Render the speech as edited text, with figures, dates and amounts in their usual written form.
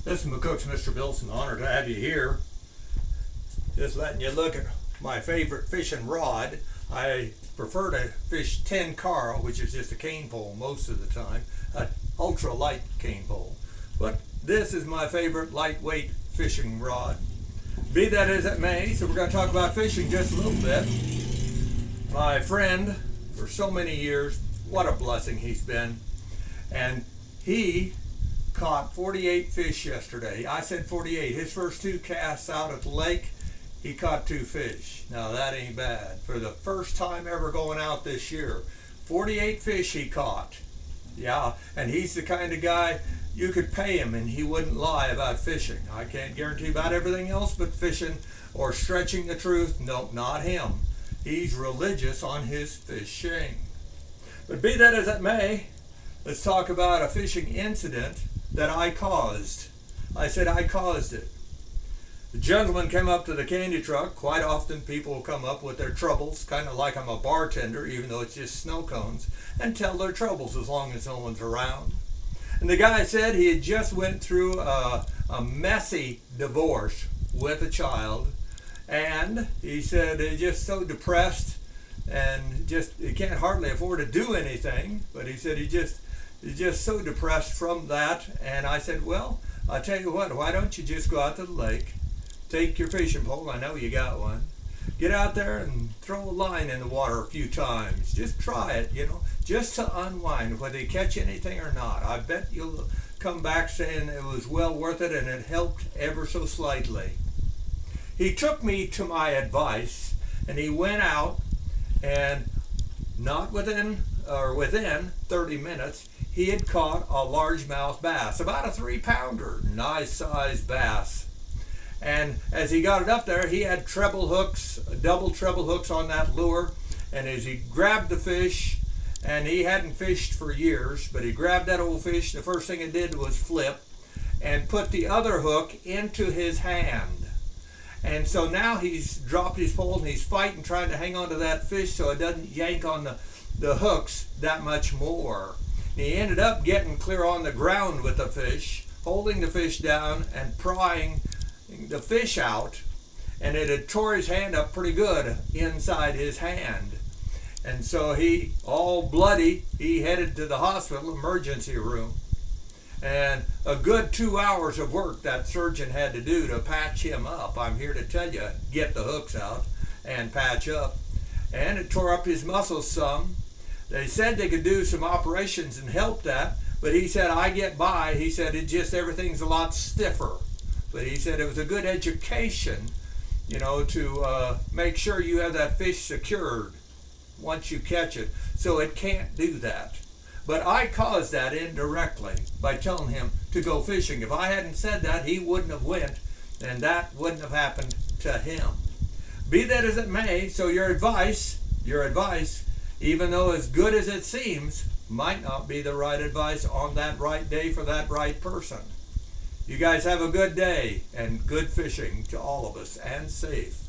This is McCook's Mr. Billson. Honored to have you here. Just letting you look at my favorite fishing rod. I prefer to fish 10 Carl, which is just a cane pole most of the time, an ultra light cane pole. But this is my favorite lightweight fishing rod. Be that as it may, so we're going to talk about fishing just a little bit. My friend, for so many years, what a blessing he's been. And he caught 48 fish yesterday. I said 48. His first 2 casts out at the lake, he caught 2 fish. Now that ain't bad. For the first time ever going out this year, 48 fish he caught. Yeah, and he's the kind of guy you could pay him and he wouldn't lie about fishing. I can't guarantee about everything else, but fishing or stretching the truth, nope, not him. He's religious on his fishing. But be that as it may, let's talk about a fishing incident that I caused. I said I caused it. The gentleman came up to the candy truck. Quite often people will come up with their troubles, kind of like I'm a bartender, even though it's just snow cones, and tell their troubles as long as no one's around. And the guy said he had just went through a messy divorce with a child, and he said he's just so depressed and just he can't hardly afford to do anything. But he said he's just so depressed from that. And I said, well, I'll tell you what, why don't you just go out to the lake, take your fishing pole, I know you got one, get out there and throw a line in the water a few times. Just try it, just to unwind, whether you catch anything or not. I bet you'll come back saying it was well worth it and it helped ever so slightly. He took me to my advice and he went out, and not within 30 minutes, he had caught a largemouth bass, about a 3-pounder, nice sized bass. And as he got it up there, he had treble hooks, double treble hooks on that lure. And as he grabbed the fish, and he hadn't fished for years, but he grabbed that old fish, the first thing it did was flip and put the other hook into his hand. And so now he's dropped his pole and he's fighting, trying to hang on to that fish so it doesn't yank on the hooks that much more. And he ended up getting clear on the ground with the fish, holding the fish down and prying the fish out, and it had tore his hand up pretty good inside his hand. And so he, all bloody, he headed to the hospital emergency room. And a good 2 hours of work that surgeon had to do to patch him up. I'm here to tell you, get the hooks out and patch up. And it tore up his muscles some. They said they could do some operations and help that, but he said, I get by. He said, everything's a lot stiffer. But he said it was a good education, to make sure you have that fish secured once you catch it, so it can't do that. But I caused that indirectly by telling him to go fishing. If I hadn't said that, he wouldn't have went, and that wouldn't have happened to him. Be that as it may, so your advice, even though as good as it seems, might not be the right advice on that right day for that right person. You guys have a good day and good fishing to all of us, and safe.